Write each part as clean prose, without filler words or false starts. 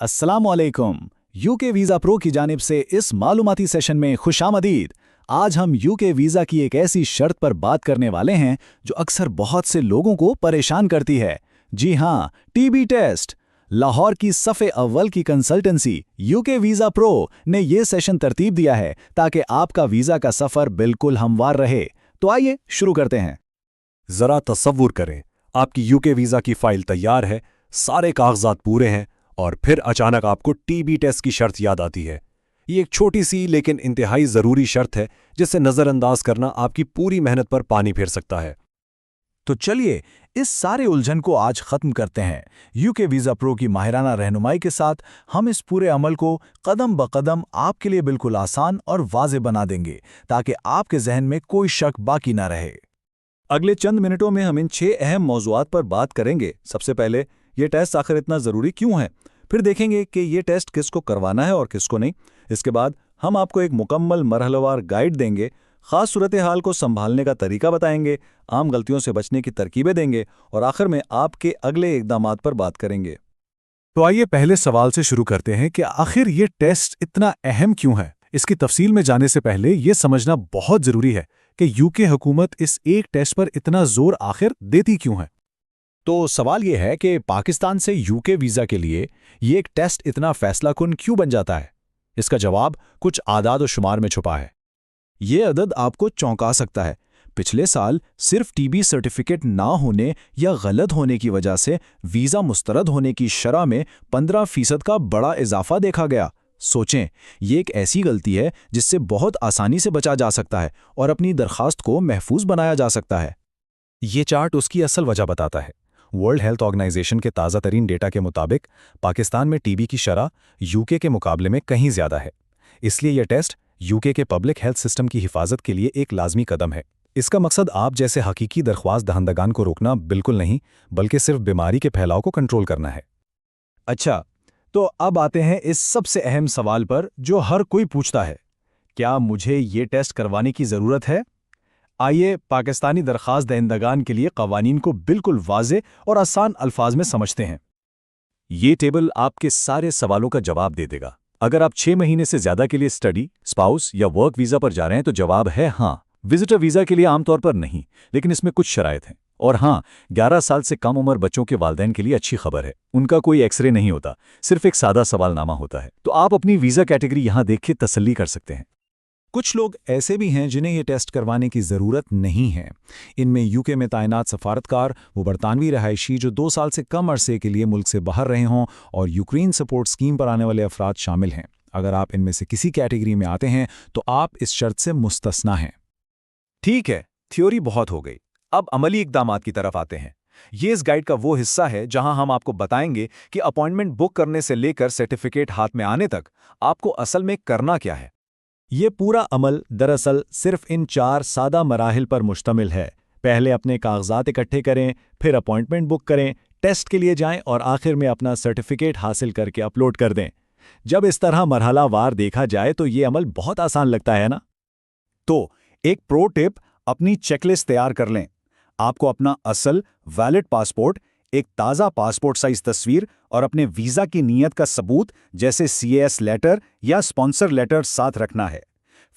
अस्सलामुअलैकुम। UK visa pro की जानिब से इस मालूमाती सेशन में खुशामदीद। आज हम यूके वीज़ा की एक ऐसी शर्त पर बात करने वाले हैं जो अक्सर बहुत से लोगों को परेशान करती है। जी हाँ, टीबी टेस्ट। लाहौर की सफ़े अव्वल की कंसल्टेंसी यूके वीज़ा प्रो ने ये सेशन तरतीब दिया है ताकि आपका वीज़ा का सफ़र बिल्कुल हमवार रहे। तो आइए शुरू करते हैं। जरा तसव्वुर करें, आपकी यूके वीज़ा की फाइल तैयार है, सारे कागजात पूरे हैं, और फिर अचानक आपको टीबी टेस्ट की शर्त याद आती है। ये एक छोटी सी लेकिन इंतहाई ज़रूरी शर्त है जिसे नज़रअंदाज करना आपकी पूरी मेहनत पर पानी फेर सकता है। तो चलिए इस सारे उलझन को आज खत्म करते हैं। यूके वीज़ा प्रो की माहिराना रहनुमाई के साथ हम इस पूरे अमल को कदम ब कदम आपके लिए बिल्कुल आसान और वाज़ेह बना देंगे ताकि आपके जहन में कोई शक बाकी ना रहे। अगले चंद मिनटों में हम इन 6 अहम मौज़ूआत पर बात करेंगे। सबसे पहले, ये टेस्ट आखिर इतना ज़रूरी क्यों है। फिर देखेंगे कि ये टेस्ट किसको करवाना है और किसको नहीं। इसके बाद हम आपको एक मुकम्मल मरहलवार गाइड देंगे, ख़ास सूरत हाल को संभालने का तरीका बताएंगे, आम गलतियों से बचने की तरकीबें देंगे और आखिर में आपके अगले इक़दामात पर बात करेंगे। तो आइए पहले सवाल से शुरू करते हैं कि आखिर ये टेस्ट इतना अहम क्यों है। इसकी तफसील में जाने से पहले ये समझना बहुत ज़रूरी है कि यूके हुकूमत इस एक टेस्ट पर इतना जोर आखिर देती क्यों है। तो सवाल ये है कि पाकिस्तान से यूके वीज़ा के लिए ये एक टेस्ट इतना फैसलाकुन क्यों बन जाता है। इसका जवाब कुछ आदाद और शुमार में छुपा है। ये अदद आपको चौंका सकता है। पिछले साल सिर्फ टीबी सर्टिफिकेट ना होने या गलत होने की वजह से वीज़ा मुस्तरद होने की शरह में 15% का बड़ा इजाफा देखा गया। सोचें, ये एक ऐसी गलती है जिससे बहुत आसानी से बचा जा सकता है और अपनी दरख्वास्त को महफूज बनाया जा सकता है। ये चार्ट उसकी असल वजह बताता है। वर्ल्ड हेल्थ ऑर्गेनाइजेशन के ताज़ा तरीन डेटा के मुताबिक पाकिस्तान में टीबी की शरह यूके के मुकाबले में कहीं ज़्यादा है। इसलिए यह टेस्ट यूके के पब्लिक हेल्थ सिस्टम की हिफाजत के लिए एक लाजमी कदम है। इसका मकसद आप जैसे हकीकी दरख्वास्त दहंदगान को रोकना बिल्कुल नहीं, बल्कि सिर्फ बीमारी के फैलाव को कंट्रोल करना है। अच्छा, तो अब आते हैं इस सबसे अहम सवाल पर जो हर कोई पूछता है, क्या मुझे ये टेस्ट करवाने की ज़रूरत है? आइए पाकिस्तानी दरख्वास्त दहिंदगान के लिए कवानीन को बिल्कुल वाज़ेह और आसान अल्फाज में समझते हैं। ये टेबल आपके सारे सवालों का जवाब दे देगा। अगर आप 6 महीने से ज़्यादा के लिए स्टडी, स्पाउस या वर्क वीज़ा पर जा रहे हैं तो जवाब है हाँ। विजिटर वीज़ा के लिए आमतौर पर नहीं, लेकिन इसमें कुछ शराइत हैं। और हाँ, 11 साल से कम उम्र बच्चों के वालिदैन के लिए अच्छी खबर है, उनका कोई एक्सरे नहीं होता, सिर्फ एक सादा सवालनामा होता है। तो आप अपनी वीज़ा कैटेगरी यहाँ देख के तसल्ली कर सकते हैं। कुछ लोग ऐसे भी हैं जिन्हें ये टेस्ट करवाने की ज़रूरत नहीं है। इनमें यूके में तैनात सफारतकार, वो बरतानवी रहायशी जो 2 साल से कम अरसे के लिए मुल्क से बाहर रहे हों, और यूक्रेन सपोर्ट स्कीम पर आने वाले अफराद शामिल हैं। अगर आप इनमें से किसी कैटेगरी में आते हैं तो आप इस शर्त से मुस्तस्ना हैं। ठीक है, थ्योरी बहुत हो गई। अब अमली इक़दामात की तरफ आते हैं। ये इस गाइड का वो हिस्सा है जहां हम आपको बताएंगे कि अपॉइंटमेंट बुक करने से लेकर सर्टिफिकेट हाथ में आने तक आपको असल में करना क्या है। ये पूरा अमल दरअसल सिर्फ इन 4 सादा मराहिल पर मुश्तमिल है। पहले अपने कागजात इकट्ठे करें, फिर अपॉइंटमेंट बुक करें, टेस्ट के लिए जाएं और आखिर में अपना सर्टिफिकेट हासिल करके अपलोड कर दें। जब इस तरह मरहला वार देखा जाए तो ये अमल बहुत आसान लगता है ना। तो एक प्रो टिप, अपनी चेकलिस्ट तैयार कर लें। आपको अपना असल वैलिड पासपोर्ट, एक ताज़ा पासपोर्ट साइज तस्वीर और अपने वीज़ा की नीयत का सबूत जैसे CAS लेटर या स्पॉन्सर लेटर साथ रखना है।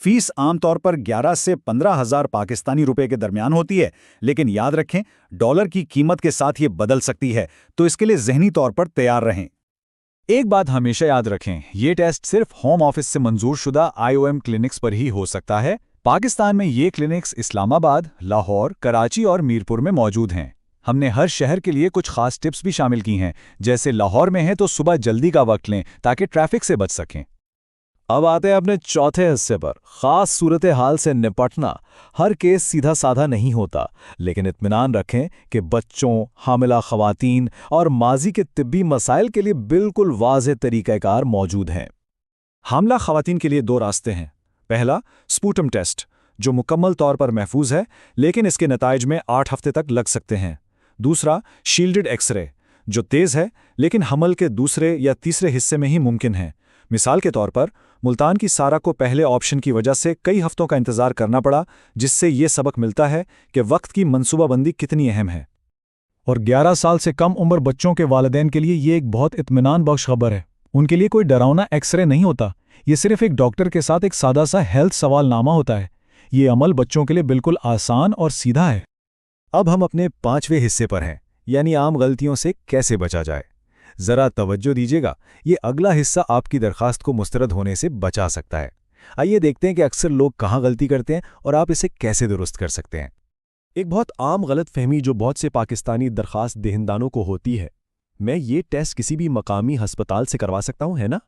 फीस आमतौर पर 11 से 15,000 पाकिस्तानी रुपए के दरमियान होती है, लेकिन याद रखें डॉलर की कीमत के साथ ये बदल सकती है, तो इसके लिए ज़हनी तौर पर तैयार रहें। एक बात हमेशा याद रखें, ये टेस्ट सिर्फ होम ऑफिस से मंजूर शुदा IOM क्लिनिक्स पर ही हो सकता है। पाकिस्तान में ये क्लिनिक्स इस्लामाबाद, लाहौर, कराची और मीरपुर में मौजूद हैं। हमने हर शहर के लिए कुछ खास टिप्स भी शामिल की हैं, जैसे लाहौर में है तो सुबह जल्दी का वक्त लें ताकि ट्रैफिक से बच सकें। अब आते हैं अपने चौथे हिस्से पर, खास सूरत हाल से निपटना। हर केस सीधा साधा नहीं होता, लेकिन इत्मीनान रखें कि बच्चों, हामिला खवातीन और माजी के तिब्बी मसाइल के लिए बिल्कुल वाज़ेह तरीक़ाकार मौजूद हैं। हामिला खवातीन के लिए 2 रास्ते हैं। पहला, स्पूटम टेस्ट, जो मुकम्मल तौर पर महफूज है, लेकिन इसके नताइज में 8 हफ्ते तक लग सकते हैं। दूसरा, शील्डेड एक्सरे, जो तेज़ है लेकिन हमल के दूसरे या तीसरे हिस्से में ही मुमकिन है। मिसाल के तौर पर मुल्तान की सारा को पहले ऑप्शन की वजह से कई हफ्तों का इंतज़ार करना पड़ा, जिससे ये सबक मिलता है कि वक्त की मनसूबाबंदी कितनी अहम है। और 11 साल से कम उम्र बच्चों के वालिदैन के लिए ये एक बहुत इत्मीनान बख्श खबर है। उनके लिए कोई डरावना एक्सरे नहीं होता, ये सिर्फ एक डॉक्टर के साथ एक सादा सा हेल्थ सवालनामा होता है। ये अमल बच्चों के लिए बिल्कुल आसान और सीधा है। अब हम अपने 5वें हिस्से पर हैं, यानी आम गलतियों से कैसे बचा जाए। ज़रा तवज्जो दीजिएगा, ये अगला हिस्सा आपकी दरखास्त को मुस्तरद होने से बचा सकता है। आइए देखते हैं कि अक्सर लोग कहाँ गलती करते हैं और आप इसे कैसे दुरुस्त कर सकते हैं। एक बहुत आम गलत फहमी जो बहुत से पाकिस्तानी दरखास्त दहिंदानों को होती है, मैं ये टेस्ट किसी भी मकामी हस्पताल से करवा सकता हूं, है ना?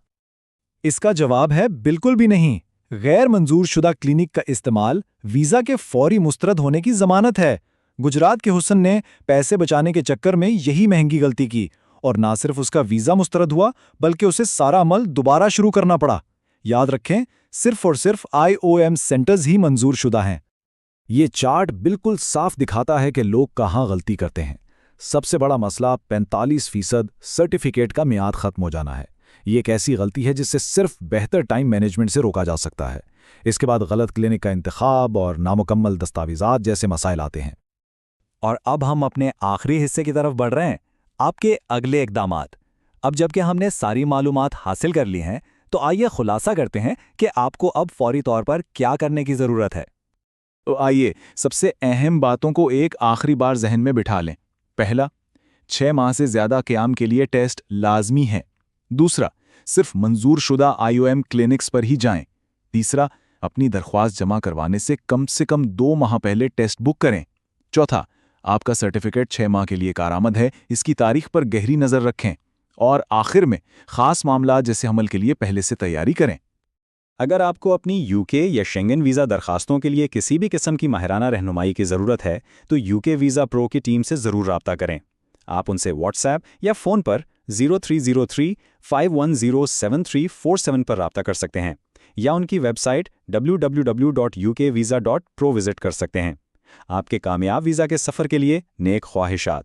इसका जवाब है बिल्कुल भी नहीं। गैर मंजूर शुदा क्लिनिक का इस्तेमाल वीज़ा के फौरी मुस्तरद होने की जमानत है। गुजरात के हुसन ने पैसे बचाने के चक्कर में यही महंगी गलती की, और ना सिर्फ उसका वीज़ा मुस्तरद हुआ बल्कि उसे सारा अमल दोबारा शुरू करना पड़ा। याद रखें, सिर्फ और सिर्फ IOM सेंटर्स ही मंजूर शुदा हैं। ये चार्ट बिल्कुल साफ दिखाता है कि लोग कहाँ गलती करते हैं। सबसे बड़ा मसला 45% सर्टिफिकेट का मियाद खत्म हो जाना है। ये एक ऐसी गलती है जिससे सिर्फ बेहतर टाइम मैनेजमेंट से रोका जा सकता है। इसके बाद गलत क्लिनिक का इंतखाब और नामुकम्मल दस्तावेज़ात जैसे मसाइल आते हैं। और अब हम अपने आखिरी हिस्से की तरफ बढ़ रहे हैं, आपके अगले इक़दामात। अब जबकि हमने सारी मालूमात हासिल कर ली हैं, तो आइए खुलासा करते हैं कि आपको अब फौरी तौर पर क्या करने की ज़रूरत है। तो आइए सबसे अहम बातों को एक आखिरी बार जहन में बिठा लें। पहला, 6 माह से ज़्यादा क़याम के लिए टेस्ट लाजमी है। दूसरा, सिर्फ मंजूर शुदा IOM क्लिनिक्स पर ही जाएं। तीसरा, अपनी दरख्वास्त जमा करवाने से कम 2 माह पहले टेस्ट बुक करें। चौथा, आपका सर्टिफिकेट 6 माह के लिए कारआमद है, इसकी तारीख पर गहरी नज़र रखें। और आखिर में, ख़ास मामला जैसे हमल के लिए पहले से तैयारी करें। अगर आपको अपनी UK या शेंगन वीज़ा दरखास्तों के लिए किसी भी किस्म की माहिराना रहनुमाई की ज़रूरत है, तो UK वीज़ा प्रो की टीम से ज़रूर राब्ता करें। आप उनसे व्हाट्सएप या फ़ोन पर 0303-510-7347 पर राब्ता कर सकते हैं, या उनकी वेबसाइट www.ukvisa.pro विजिट कर सकते हैं। आपके कामयाब वीज़ा के सफ़र के लिए नेक ख्वाहिशात।